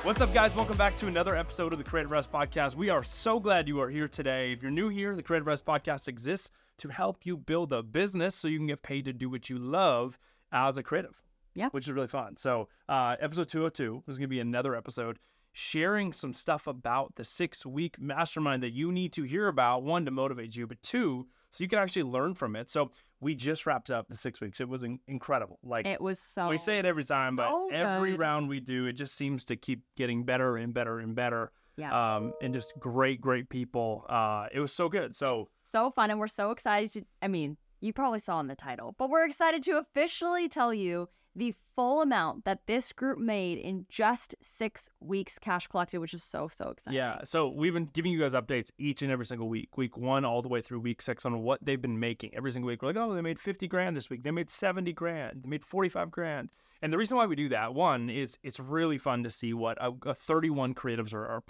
What's up, guys? Welcome back to another episode of the Creativ Rise Podcast. We are so glad you are here today. If you're new here, the Creativ Rise Podcast exists to help you build a business so you can get paid to do what you love as a creative, which is really fun. So episode 202 is going to be another episode sharing some stuff about the 6-week mastermind that you need to hear about, one, to motivate you, but two, so you can actually learn from it. So we just wrapped up the 6 weeks. It was incredible. Like, it was so we say it every time, but good. every round we do, it just seems to keep getting better and better and better. Yeah. And just great people. It was so good. So it's so fun, and we're so excited to, I mean, you probably saw in the title, but we're excited to officially tell you the full amount that this group made in just 6 weeks cash collected, which is so exciting. Yeah, so we've been giving you guys updates each and every single week, week 1 all the way through week 6 on what they've been making. Every single week, we're like, oh, they made 50 grand this week. They made 70 grand. They made 45 grand. And the reason why we do that, one, is it's really fun to see what 31 creatives are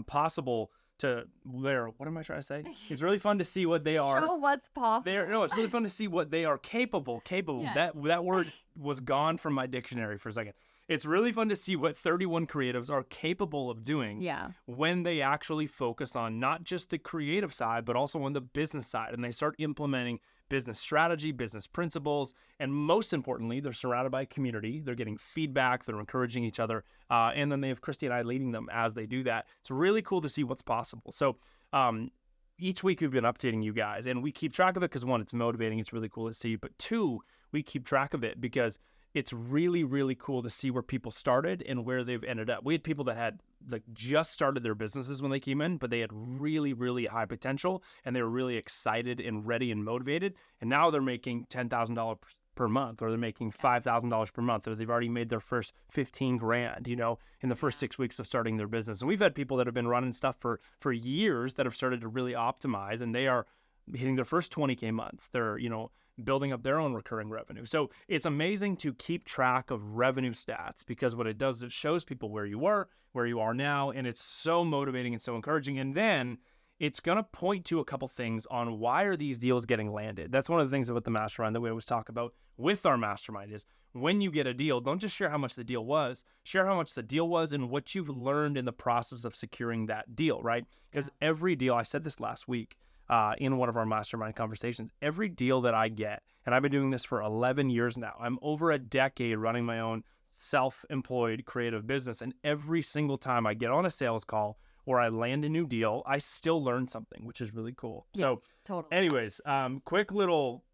possible to there. What am I trying to say? It's really fun to see what they are. Show what's possible. It's really fun to see what they are capable. Yes. That word was gone from my dictionary for a second. It's really fun to see what 31 creatives are capable of doing when they actually focus on not just the creative side, but also on the business side. And they start implementing business strategy, business principles, and most importantly, they're surrounded by a community. They're getting feedback. They're encouraging each other. And then they have Christy and I leading them as they do that. It's really cool to see what's possible. So each week we've been updating you guys, and we keep track of it because, one, it's motivating. It's really cool to see. But two, we keep track of it because it's really cool to see where people started and where they've ended up. We had people that had just started their businesses when they came in, but they had really high potential, and they were really excited and ready and motivated. And now they're making $10,000 per month, or they're making $5,000 per month, or they've already made their first 15 grand, in the first 6 weeks of starting their business. And we've had people that have been running stuff for years that have started to really optimize, and they are hitting their first 20K months. They're, building up their own recurring revenue. So it's amazing to keep track of revenue stats, because what it does, it shows people where you were, where you are now, and it's so motivating and so encouraging. And then it's going to point to a couple things on why are these deals getting landed. That's one of the things about the mastermind that we always talk about with our mastermind is when you get a deal, don't just share how much the deal was, share how much the deal was and what you've learned in the process of securing that deal, right? Because every deal, I said this last week, in one of our mastermind conversations, every deal that I get, and I've been doing this for 11 years now, I'm over a decade running my own self-employed creative business, and every single time I get on a sales call or I land a new deal, I still learn something, which is really cool. Yeah, so totally. Anyways, quick little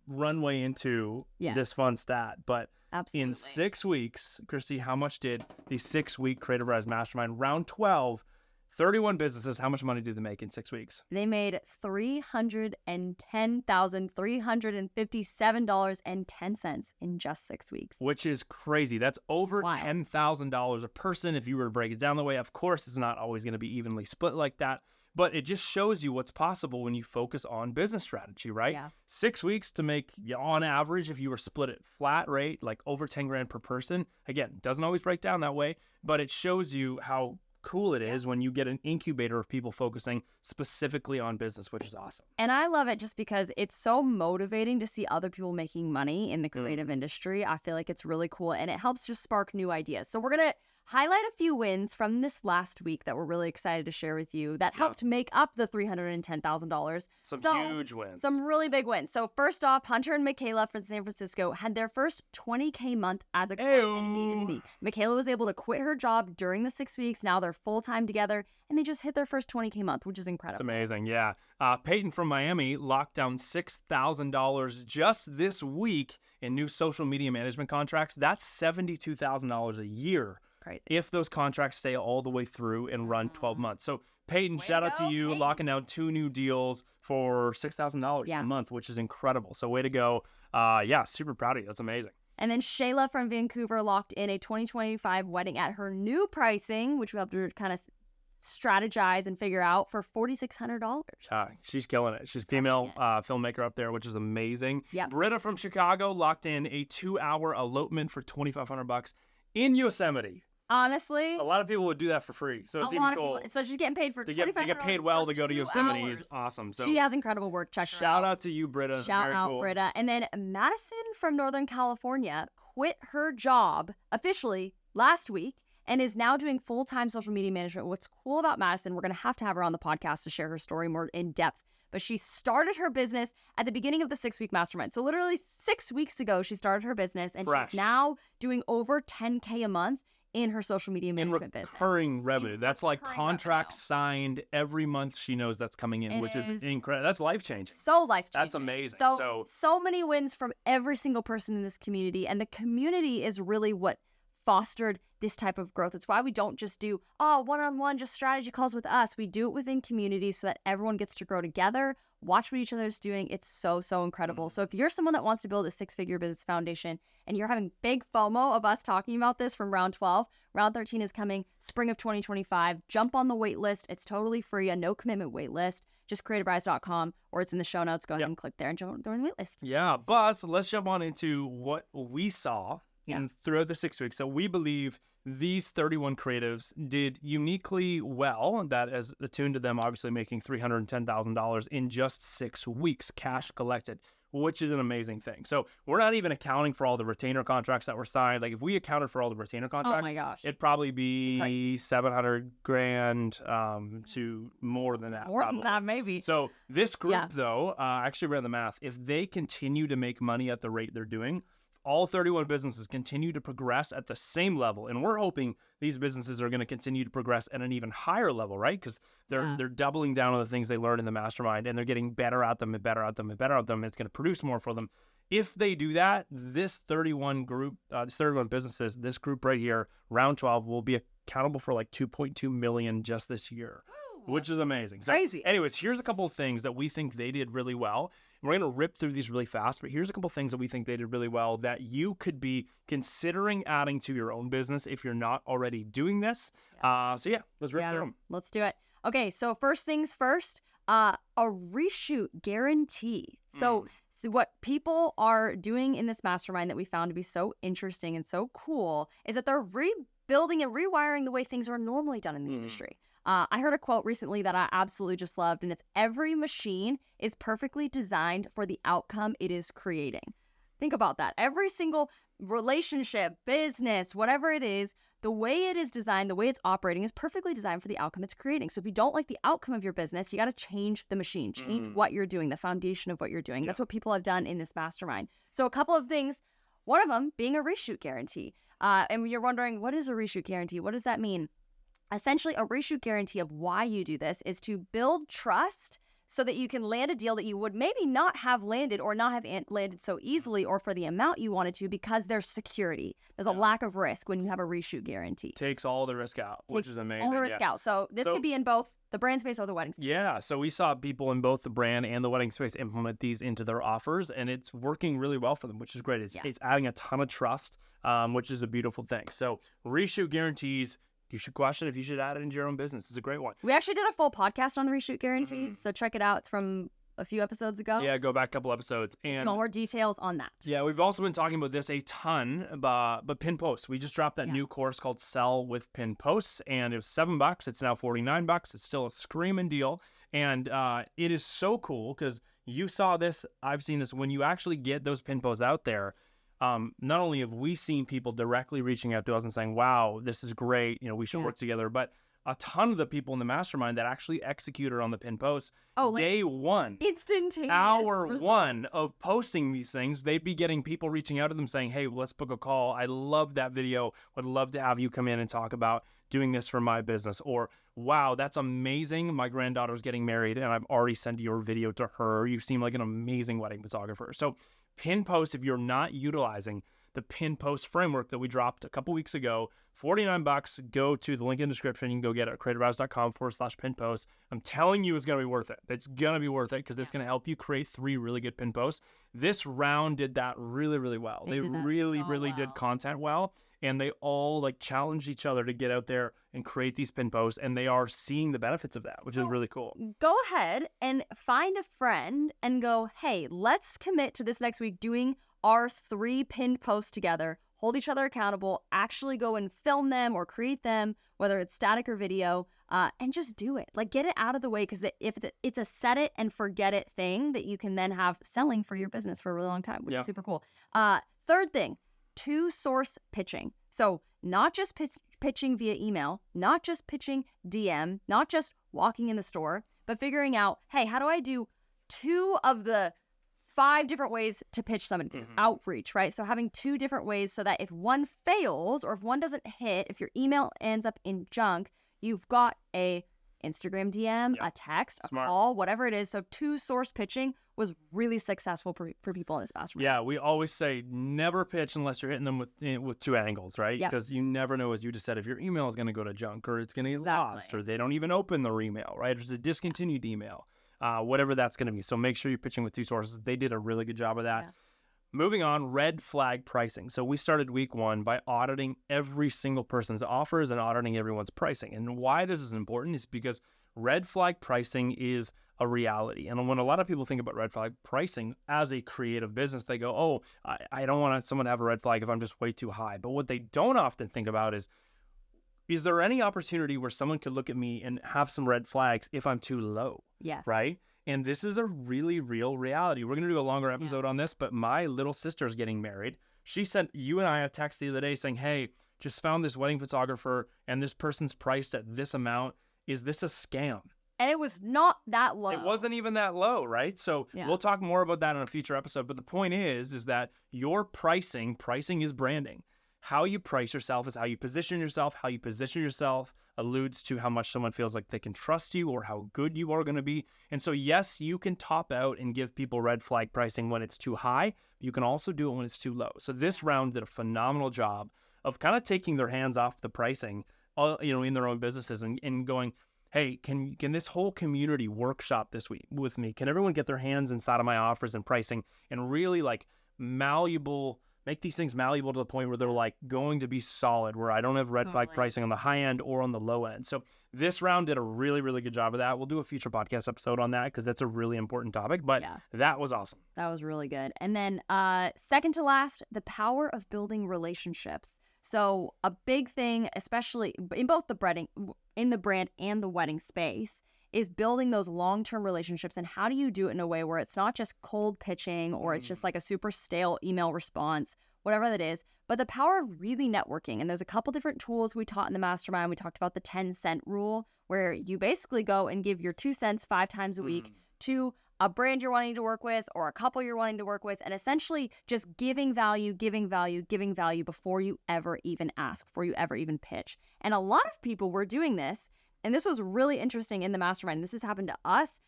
runway into this fun stat, but absolutely. In 6 weeks, Christy, how much did the 6-week Creativ Rise Mastermind round 12, 31 businesses, how much money did they make in 6 weeks? They made $310,357.10 in just 6 weeks. Which is crazy. That's over $10,000 a person if you were to break it down the way. Of course, it's not always going to be evenly split like that, but it just shows you what's possible when you focus on business strategy, right? Yeah. 6 weeks to make, on average, if you were split it flat rate, like over 10 grand per person. Again, doesn't always break down that way, but it shows you how cool it is when you get an incubator of people focusing specifically on business, which is awesome. And I love it just because it's so motivating to see other people making money in the creative industry. I feel like it's really cool, and it helps just spark new ideas. So we're going to highlight a few wins from this last week that we're really excited to share with you that helped make up the $310,000. Some huge wins. Some really big wins. So first off, Hunter and Mikaela from San Francisco had their first 20K month as a content agency. Mikaela was able to quit her job during the 6 weeks. Now they're full-time together, and they just hit their first 20K month, which is incredible. It's amazing, yeah. Peyton from Miami locked down $6,000 just this week in new social media management contracts. That's $72,000 a year. Crazy. If those contracts stay all the way through and run 12 months. So Peyton, shout out to you, Peyton. locking down 2 new deals for $6,000 a month, which is incredible. So way to go. Super proud of you. That's amazing. And then Shayla from Vancouver locked in a 2025 wedding at her new pricing, which we helped her kind of strategize and figure out, for $4,600. She's killing it. She's a female filmmaker up there, which is amazing. Yep. Britta from Chicago locked in a 2-hour elopement for $2,500 in Yosemite. Honestly, a lot of people would do that for free, so it's even cool. So she's getting paid for to get paid well to go to Yosemite is awesome. So she has incredible work. Check her out. Shout out to you, Britta. Shout out, cool. Britta. And then Madison from Northern California quit her job officially last week and is now doing full-time social media management. What's cool about Madison, we're going to have her on the podcast to share her story more in depth, but she started her business at the beginning of the 6-week mastermind. So literally 6 weeks ago, she started her business, and she's now doing over $10K a month in her social media management business. Recurring revenue. That's like contracts signed every month. She knows that's coming in, which is incredible. That's life-changing. So life-changing. That's amazing. So many wins from every single person in this community, and the community is really what fostered this type of growth. It's why we don't just do one-on-one just strategy calls with us. We do it within communities so that everyone gets to grow together, watch what each other's doing. It's so incredible. So if you're someone that wants to build a 6-figure business foundation and you're having big FOMO of us talking about this from round 12, round 13 is coming spring of 2025. Jump on the wait list. It's totally free, a no commitment wait list. Just creativrise.com, or it's in the show notes. Go ahead and click there and join the wait list. Yeah, but let's jump on into what we saw throughout the 6 weeks. So we believe these 31 creatives did uniquely well, and that is attuned to them obviously making $310,000 in just 6 weeks, cash collected, which is an amazing thing. So we're not even accounting for all the retainer contracts that were signed. Like if we accounted for all the retainer contracts, oh my gosh, it'd probably be $700,000 to more than that. More than that, maybe. So this group though, actually ran the math. If they continue to make money at the rate they're doing, all 31 businesses continue to progress at the same level. And we're hoping these businesses are going to continue to progress at an even higher level, right? Because they're doubling down on the things they learned in the mastermind, and they're getting better at them and better at them and better at them. And it's going to produce more for them. If they do that, this 31 businesses, this group right here, round 12, will be accountable for like 2.2 million just this year, which is amazing. So, crazy. Anyways, here's a couple of things that we think they did really well. We're going to rip through these really fast, but here's a couple things that we think they did really well that you could be considering adding to your own business if you're not already doing this. Let's rip through them. Let's do it. Okay, so first things first, a reshoot guarantee. So what people are doing in this mastermind that we found to be so interesting and so cool is that they're rebuilding and rewiring the way things are normally done in the industry. I heard a quote recently that I absolutely just loved, and it's every machine is perfectly designed for the outcome it is creating. Think about that. Every single relationship, business, whatever it is, the way it is designed, the way it's operating is perfectly designed for the outcome it's creating. So if you don't like the outcome of your business, you got to change the machine, change what you're doing, the foundation of what you're doing. That's what people have done in this mastermind. So a couple of things, one of them being a reshoot guarantee. And you're wondering, what is a reshoot guarantee? What does that mean? Essentially, a reshoot guarantee of why you do this is to build trust so that you can land a deal that you would maybe not have landed or not have landed so easily or for the amount you wanted to, because there's security. There's a lack of risk when you have a reshoot guarantee. Takes all the risk out, which is amazing. All the risk out. So this could be in both the brand space or the wedding space. Yeah, so we saw people in both the brand and the wedding space implement these into their offers, and it's working really well for them, which is great. It's adding a ton of trust, which is a beautiful thing. So reshoot guarantees, you should question if you should add it into your own business. It's a great one. We actually did a full podcast on reshoot guarantees, so check it out. It's from a few episodes ago. Yeah, go back a couple episodes. And more details on that. Yeah, we've also been talking about this a ton, but pin posts. We just dropped that new course called Sell with Pin Posts, and it was $7. It's now $49. It's still a screaming deal, and it is so cool because you saw this, I've seen this. When you actually get those pin posts out there, not only have we seen people directly reaching out to us and saying, wow, this is great, we should work together, but a ton of the people in the mastermind that actually executed on the pin posts, day one, instantaneous hour results. One of posting these things, they'd be getting people reaching out to them saying, hey, let's book a call. I love that video. Would love to have you come in and talk about doing this for my business. Or, wow, that's amazing. My granddaughter's getting married and I've already sent your video to her. You seem like an amazing wedding photographer. So pin posts, if you're not utilizing the pin post framework that we dropped a couple weeks ago, $49, go to the link in the description. You can go get it at creativrise.com/pin post. I'm telling you, it's going to be worth it. It's going to be worth it because it's going to help you create 3 really good pin posts. This round did that really, really well. They really did content well. And they all challenged each other to get out there and create these pin posts. And they are seeing the benefits of that, which is really cool. Go ahead and find a friend and go, hey, let's commit to this next week doing our 3 pinned posts together. Hold each other accountable, actually go and film them or create them, whether it's static or video, and just do it. Get it out of the way, because it's a set it and forget it thing that you can then have selling for your business for a really long time, which is super cool. Third thing, 2-source pitching. So not just pitching via email, not just pitching DM, not just walking in the store, but figuring out, hey, how do I do 2 of the 5 different ways to pitch somebody through outreach, right? So having 2 different ways so that if one fails or if one doesn't hit, if your email ends up in junk, you've got a Instagram DM, a text, a call, whatever it is. So 2 source pitching was really successful for people in this mastermind. Yeah, we always say never pitch unless you're hitting them with 2 angles, right? Because you never know, as you just said, if your email is going to go to junk or it's going to get lost or they don't even open their email, right? Or it's a discontinued email, whatever that's going to be. So make sure you're pitching with 2 sources. They did a really good job of that. Yeah. Moving on, red flag pricing. So we started week 1 by auditing every single person's offers and auditing everyone's pricing. And why this is important is because red flag pricing is a reality. And when a lot of people think about red flag pricing as a creative business, they go, oh, I don't want someone to have a red flag if I'm just way too high. But what they don't often think about is there any opportunity where someone could look at me and have some red flags if I'm too low? Yes. Right? And this is a really real reality. We're going to do a longer episode on this, but my little sister's getting married. She sent you and I a text the other day saying, hey, just found this wedding photographer and this person's priced at this amount. Is this a scam? And it was not that low. It wasn't even that low, right? So we'll talk more about that in a future episode. But the point is that your pricing is branding. How you price yourself is how you position yourself. How you position yourself alludes to how much someone feels like they can trust you or how good you are going to be. And so, yes, you can top out and give people red flag pricing when it's too high. You can also do it when it's too low. So this round did a phenomenal job of kind of taking their hands off the pricing, in their own businesses and going, hey, can this whole community workshop this week with me? Can everyone get their hands inside of my offers and pricing and really make these things malleable to the point where they're like going to be solid, where I don't have red flag pricing on the high end or on the low end. So this round did a really, really good job of that. We'll do a future podcast episode on that because that's a really important topic, but that was awesome. That was really good. And then second to last, the power of building relationships. So a big thing, especially in both the brand and the wedding space, is building those long-term relationships. And how do you do it in a way where it's not just cold pitching or it's just like a super stale email response, whatever that is, but the power of really networking. And there's a couple different tools we taught in the mastermind. We talked about the 10-cent rule, where you basically go and give your 2 cents 5 times a week to a brand you're wanting to work with or a couple you're wanting to work with, and essentially just giving value before you ever even ask, before you ever even pitch. And a lot of people were doing this, and this was really interesting in the mastermind. This has happened to us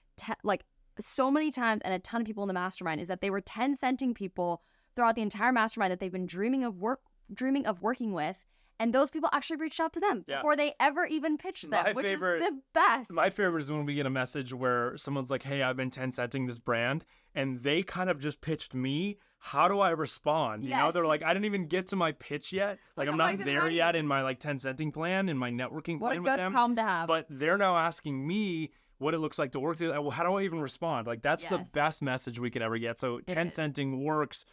so many times, and a ton of people in the mastermind, is that they were 10-centing people throughout the entire mastermind that they've been dreaming of working with. And those people actually reached out to them before they ever even pitched them, which is the best. My favorite is when we get a message where someone's like, hey, I've been 10-centing this brand, and they kind of just pitched me. How do I respond? You know, they're like, I didn't even get to my pitch yet. Like I'm not there yet in my 10-centing plan, in my networking plan with them. What a good problem to have. But they're now asking me what it looks like to work together. Well, how do I even respond? Like that's the best message we could ever get. So 10-centing works.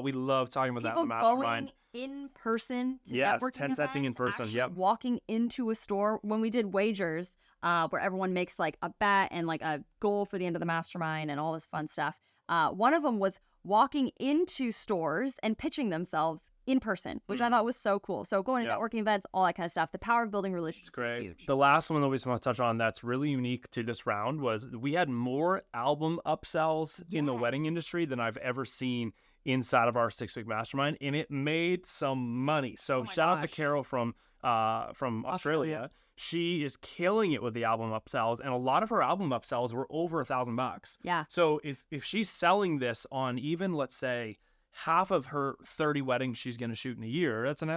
We love talking about that in the mastermind. In person to networking 10-centing in person. Walking into a store when we did wagers, where everyone makes like a bet and like a goal for the end of the mastermind and all this fun stuff. One of them was walking into stores and pitching themselves in person, which I thought was so cool. So going to networking events, all that kind of stuff. The power of building relationships is huge. The last one that we just want to touch on that's really unique to this round was we had more album upsells in the wedding industry than I've ever seen inside of our 6-week mastermind, and it made some money. So shout out to Carol from Australia. She is killing it with the album upsells, and a lot of her album upsells were over $1,000. Yeah. So if she's selling this on even, let's say, half of her 30 weddings she's going to shoot in a year, that's an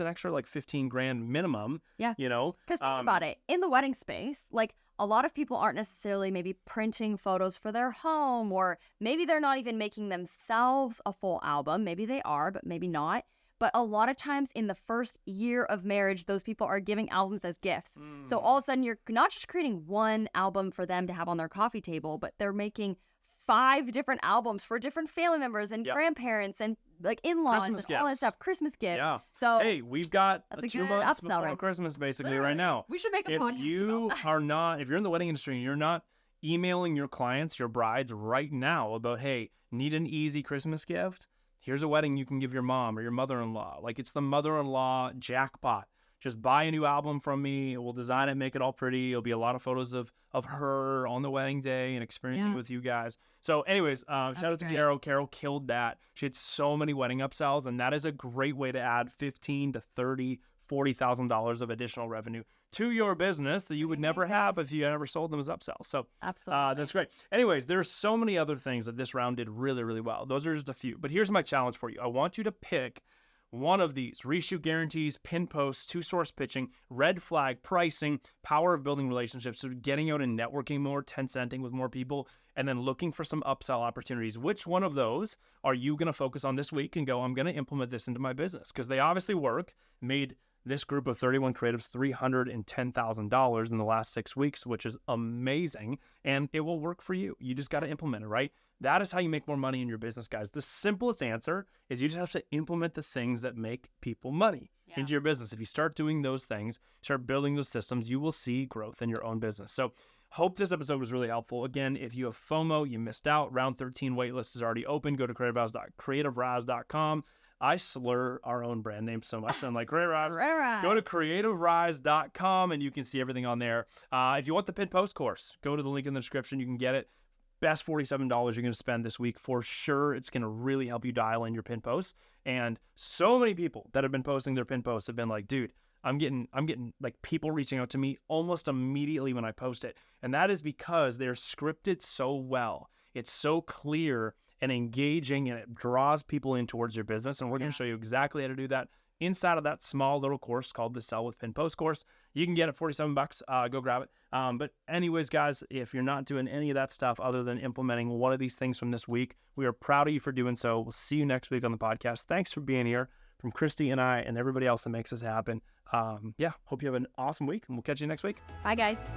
extra like $15,000 minimum. Yeah. You know? Because think about it. In the wedding space, like a lot of people aren't necessarily maybe printing photos for their home, or maybe they're not even making themselves a full album. Maybe they are, but maybe not. But a lot of times in the first year of marriage, those people are giving albums as gifts. So all of a sudden, you're not just creating one album for them to have on their coffee table, but they're making 5 different albums for different family members and grandparents and like in-laws and all that stuff. Christmas gifts. Yeah. So hey, we've got a 2 months before Christmas basically right now. We should make a podcast. If you're in the wedding industry and you're not emailing your clients, your brides right now about, hey, need an easy Christmas gift? Here's a wedding you can give your mom or your mother-in-law. Like it's the mother-in-law jackpot. Just buy a new album from me. We'll design it, make it all pretty. It'll be a lot of photos of her on the wedding day and experiencing it with you guys. So anyways, shout out to Carol. Carol killed that. She had so many wedding upsells, and that is a great way to add $15,000 to $30,000, $40,000 of additional revenue to your business that you would never have if you never sold them as upsells. So absolutely, that's great. Anyways, there's so many other things that this round did really, really well. Those are just a few. But here's my challenge for you. I want you to pick one of these: reshoot guarantees, pin posts, two-source pitching, red flag pricing, power of building relationships, so getting out and networking more, 10-centing with more people, and then looking for some upsell opportunities. Which one of those are you going to focus on this week and go, I'm going to implement this into my business? Because they obviously work, made this group of 31 creatives $310,000 in the last 6 weeks, which is amazing, and it will work for you. You just got to implement it, right? That is how you make more money in your business, guys. The simplest answer is you just have to implement the things that make people money into your business. If you start doing those things, start building those systems, you will see growth in your own business. So hope this episode was really helpful. Again, if you have FOMO, you missed out. Round 13 waitlist is already open. Go to creativrise.com. I slur our own brand name so much. I'm like, Creativ. Go to creativrise.com and you can see everything on there. If you want the pin post course, go to the link in the description. You can get it. Best $47 you're going to spend this week for sure. It's going to really help you dial in your pin posts. And so many people that have been posting their pin posts have been like, dude, I'm getting like people reaching out to me almost immediately when I post it. And that is because they're scripted so well. It's so clear and engaging, and it draws people in towards your business. And we're going to show you exactly how to do that inside of that small little course called the Sell with Pin Post course. You can get it $47. Go grab it. But anyways, guys, if you're not doing any of that stuff other than implementing one of these things from this week, we are proud of you for doing so. We'll see you next week on the podcast. Thanks for being here. From Christy and I and everybody else that makes this happen. Hope you have an awesome week, and we'll catch you next week. Bye, guys.